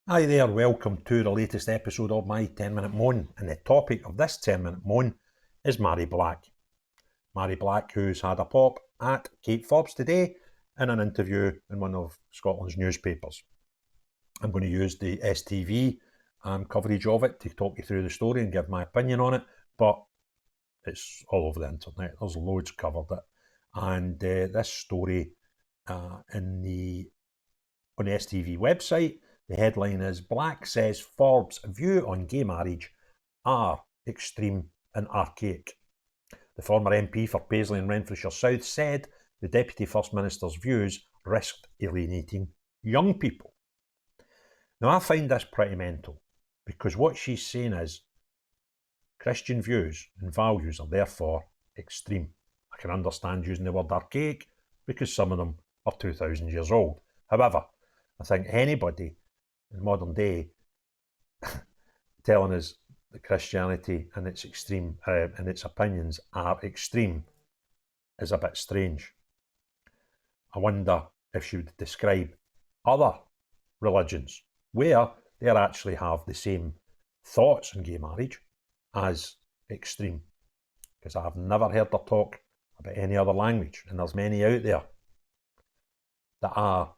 Hi there, welcome to the latest episode of my 10-minute moan, and the topic of this 10-minute moan is Mhairi Black. Mhairi Black, who's had a pop at Kate Forbes today in an interview in one of Scotland's newspapers. I'm going to use the STV coverage of it to talk you through the story and give my opinion on it, but it's all over the internet. There's loads covered it, and this story on the STV website, the headline is Black says Forbes' view on gay marriage are extreme and archaic. The former MP for Paisley and Renfrewshire South said the Deputy First Minister's views risked alienating young people. Now, I find this pretty mental, because what she's saying is Christian views and values are therefore extreme. I can understand using the word archaic because some of them are 2,000 years old. However, I think anybody in modern day telling us that Christianity and its extreme and its opinions are extreme is a bit strange. I wonder if she would describe other religions where they actually have the same thoughts on gay marriage as extreme, because I've never heard her talk about any other language, and there's many out there that are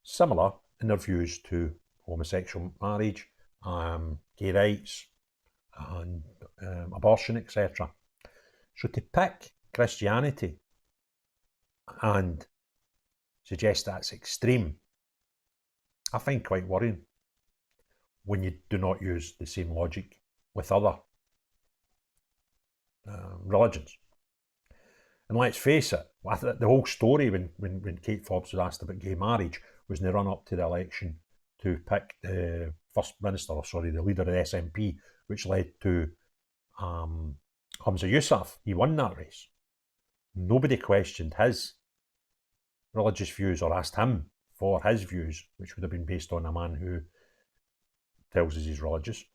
similar in their views to homosexual marriage, gay rights, and abortion, etc. So to pick Christianity and suggest that's extreme, I find quite worrying when you do not use the same logic with other religions. And let's face it, the whole story when Kate Forbes was asked about gay marriage was in the run-up to the election to pick the the leader of the SNP, which led to Humza Yousaf. He won that race. Nobody questioned his religious views or asked him for his views, which would have been based on a man who tells us he's religious,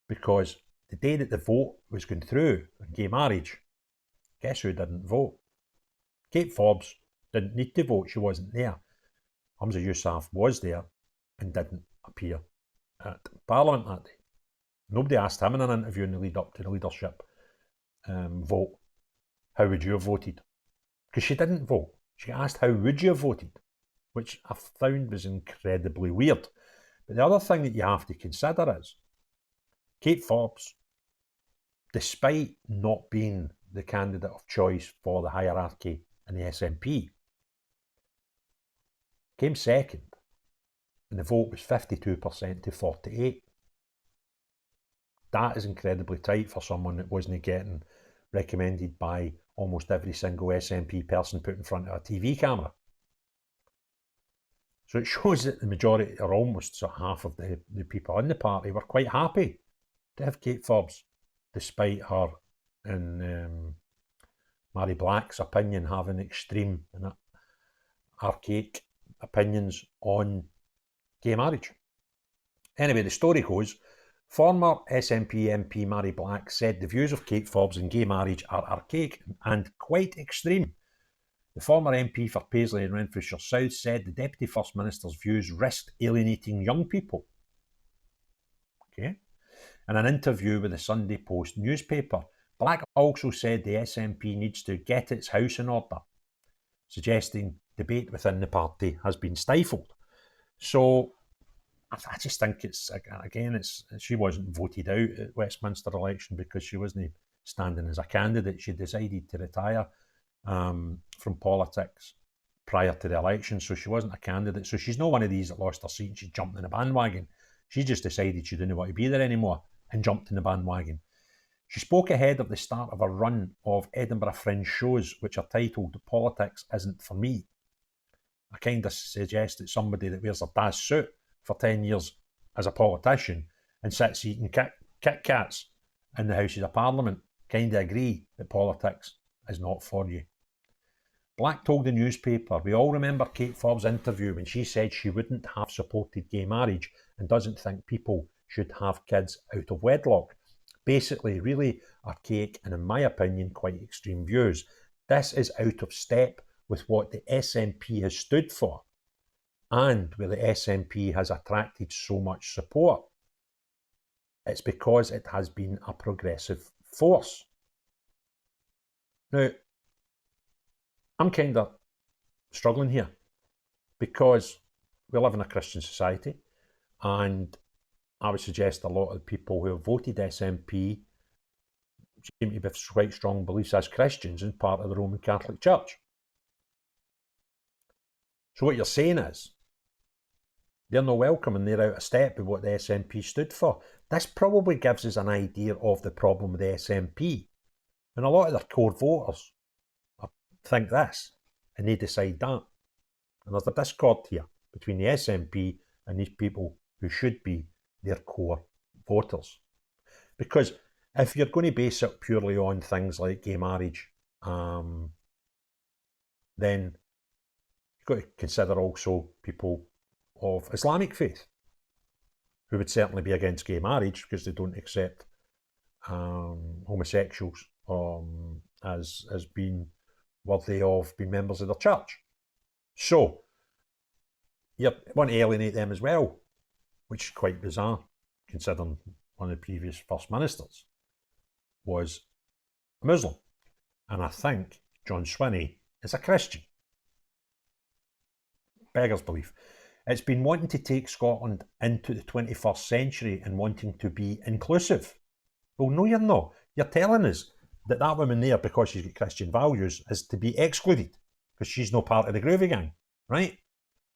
because the day that the vote was going through on gay marriage, guess who didn't vote? Kate Forbes didn't need to vote, she wasn't there. Humza Yousaf was there and didn't appear at Parliament that day. Nobody asked him in an interview in the lead up to the leadership vote, how would you have voted? Because she didn't vote. She asked, how would you have voted? Which I found was incredibly weird. But the other thing that you have to consider is Kate Forbes, despite not being the candidate of choice for the hierarchy in the SNP, came second, and the vote was 52% to 48%. That is incredibly tight for someone that wasn't getting recommended by almost every single SNP person put in front of a TV camera. So it shows that the majority, or almost half of the people in the party, were quite happy to have Kate Forbes, despite her and Mhairi Black's opinion having extreme and archaic opinions on gay marriage. Anyway, the story goes, former SNP MP Mhairi Black said the views of Kate Forbes on gay marriage are archaic and quite extreme. The former MP for Paisley and Renfrewshire South said the Deputy First Minister's views risked alienating young people. Okay. In an interview with the Sunday Post newspaper, Black also said the SNP needs to get its house in order, suggesting debate within the party has been stifled. So I just think she wasn't voted out at Westminster election because she wasn't standing as a candidate. She decided to retire from politics prior to the election, so she wasn't a candidate. So she's not one of these that lost her seat and she jumped in the bandwagon. She just decided she didn't want to be there anymore and jumped in the bandwagon. She spoke ahead of the start of a run of Edinburgh Fringe shows, which are titled Politics Isn't For Me. I kind of suggest that somebody that wears a Daz suit for 10 years as a politician and sits eating Kit Kats in the Houses of Parliament kind of agree that politics is not for you. Black told the newspaper, we all remember Kate Forbes' interview when she said she wouldn't have supported gay marriage and doesn't think people should have kids out of wedlock. Basically, really archaic and, in my opinion, quite extreme views. This is out of step with what the SNP has stood for. and where the SNP has attracted so much support, it's because it has been a progressive force. Now, I'm kind of struggling here because we live in a Christian society, and I would suggest a lot of the people who have voted SNP seem to have quite strong beliefs as Christians and part of the Roman Catholic Church. So what you're saying is, they're not welcome and they're out of step with what the SNP stood for. This probably gives us an idea of the problem with the SNP. And a lot of their core voters think this, and they decide that. And there's a discord here between the SNP and these people who should be their core voters. Because if you're going to base it purely on things like gay marriage, then you've got to consider also people of Islamic faith, who would certainly be against gay marriage because they don't accept homosexuals as being worthy of being members of their church. So you want to alienate them as well, which is quite bizarre, considering one of the previous First Ministers was a Muslim. And I think John Swinney is a Christian. Beggars belief. It's been wanting to take Scotland into the 21st century and wanting to be inclusive. Well, no, you're not. You're telling us that that woman there, because she's got Christian values, is to be excluded because she's no part of the groovy gang, right?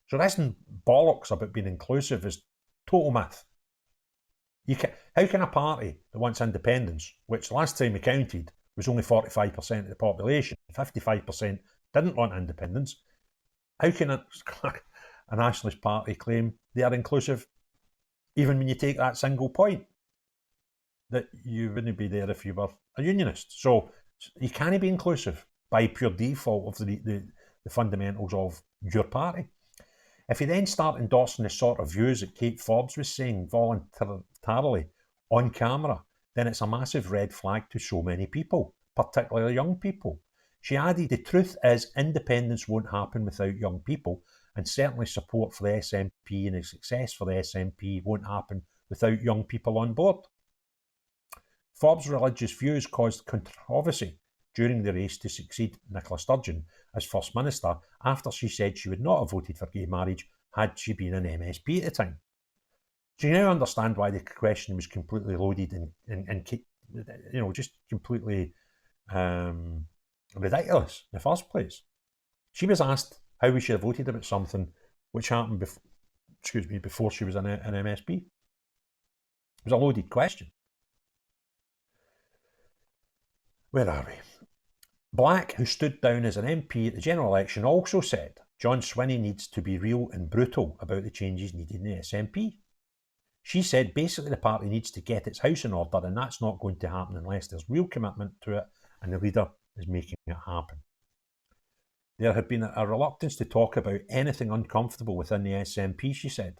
So this bollocks about being inclusive is total myth. How can a party that wants independence, which last time we counted was only 45% of the population, 55% didn't want independence, how can a nationalist party claim they are inclusive, even when you take that single point, that you wouldn't be there if you were a unionist? So you can't be inclusive by pure default of the fundamentals of your party. If you then start endorsing the sort of views that Kate Forbes was saying voluntarily on camera, then it's a massive red flag to so many people, particularly young people. She added, the truth is independence won't happen without young people, and certainly support for the SNP and the success for the SNP won't happen without young people on board. Forbes' religious views caused controversy during the race to succeed Nicola Sturgeon as First Minister after she said she would not have voted for gay marriage had she been an MSP at the time. Do you now understand why the question was completely loaded and just completely ridiculous in the first place? She was asked how we should have voted about something which happened before she was an MSP. It was a loaded question. Where are we? Black, who stood down as an MP at the general election, also said John Swinney needs to be real and brutal about the changes needed in the SNP. She said basically the party needs to get its house in order, and that's not going to happen unless there's real commitment to it and the leader is making it happen. There had been a reluctance to talk about anything uncomfortable within the SNP, she said.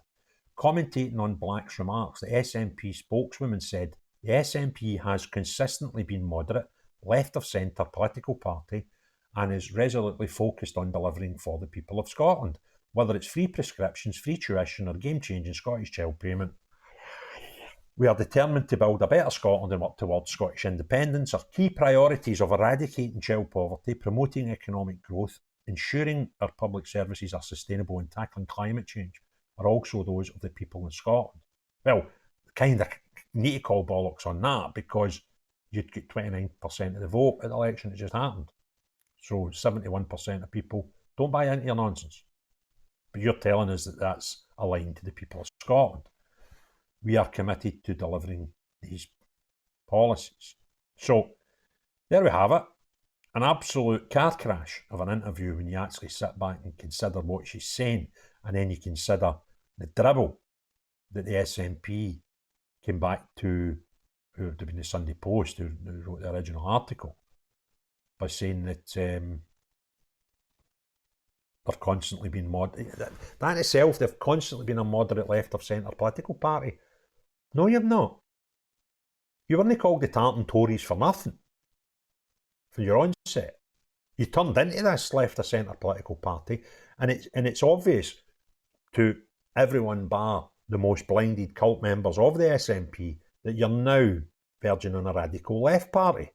Commentating on Black's remarks, the SNP spokeswoman said the SNP has consistently been moderate, left-of-centre political party and is resolutely focused on delivering for the people of Scotland, whether it's free prescriptions, free tuition or game-changing Scottish child payment. We are determined to build a better Scotland and work towards Scottish independence. Our key priorities of eradicating child poverty, promoting economic growth, ensuring our public services are sustainable and tackling climate change are also those of the people in Scotland. Well, kind of need to call bollocks on that because you'd get 29% of the vote at the election that just happened. So 71% of people don't buy into your nonsense. But you're telling us that that's aligned to the people of Scotland. We are committed to delivering these policies. So there we have it. An absolute car crash of an interview when you actually sit back and consider what she's saying, and then you consider the dribble that the SNP came back to, who would have been the Sunday Post, who wrote the original article, by saying that they're constantly being moderate. That itself, they've constantly been a moderate left-of-centre political party. No, you've not. You weren't called the Tartan Tories for nothing. From your onset, you turned into this left-of-centre political party, and it's obvious, to everyone bar the most blinded cult members of the SNP that you're now verging on a radical left party.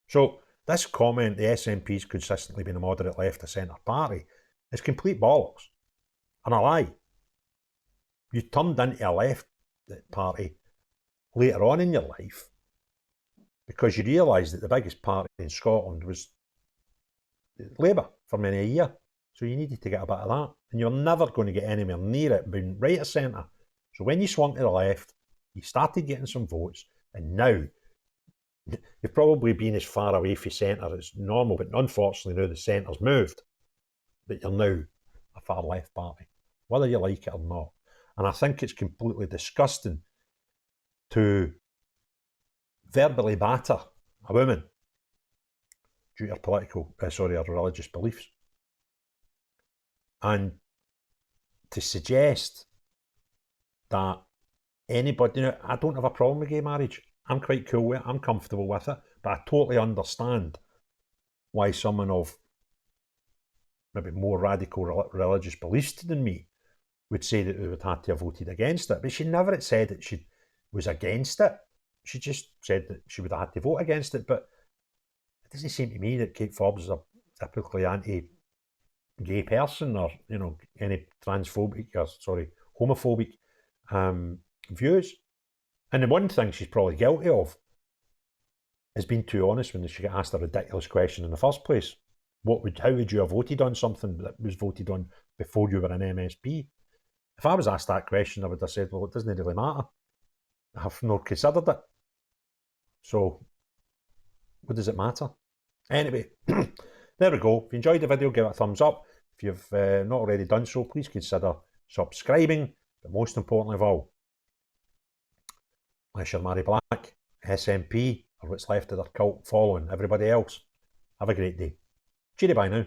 So this comment, the SNP's consistently been a moderate left of centre party, is complete bollocks and a lie. You turned into a left party later on in your life because you realised that the biggest party in Scotland was Labour for many a year. So you needed to get a bit of that. And you're never going to get anywhere near it being right of centre. So when you swung to the left, you started getting some votes, and now you've probably been as far away from centre as normal, but unfortunately now the centre's moved. But you're now a far left party, whether you like it or not. And I think it's completely disgusting to verbally batter a woman due to her religious beliefs. And to suggest that anybody, I don't have a problem with gay marriage. I'm quite cool with it. I'm comfortable with it. But I totally understand why someone of maybe more radical religious beliefs than me would say that they would have to have voted against it. But she never had said that she was against it. She just said that she would have had to vote against it. But it doesn't seem to me that Kate Forbes is a typically anti-gay person or, any homophobic views. And the one thing she's probably guilty of is being too honest when she got asked a ridiculous question in the first place. How would you have voted on something that was voted on before you were an MSP? If I was asked that question, I would have said, well, it doesn't really matter. I have not considered it. So, what does it matter? Anyway, there we go. If you enjoyed the video, give it a thumbs up. If you've not already done so, please consider subscribing. But most importantly of all, unless you're Mhairi Black, SNP, or what's left of their cult following everybody else, have a great day. Cheery bye now.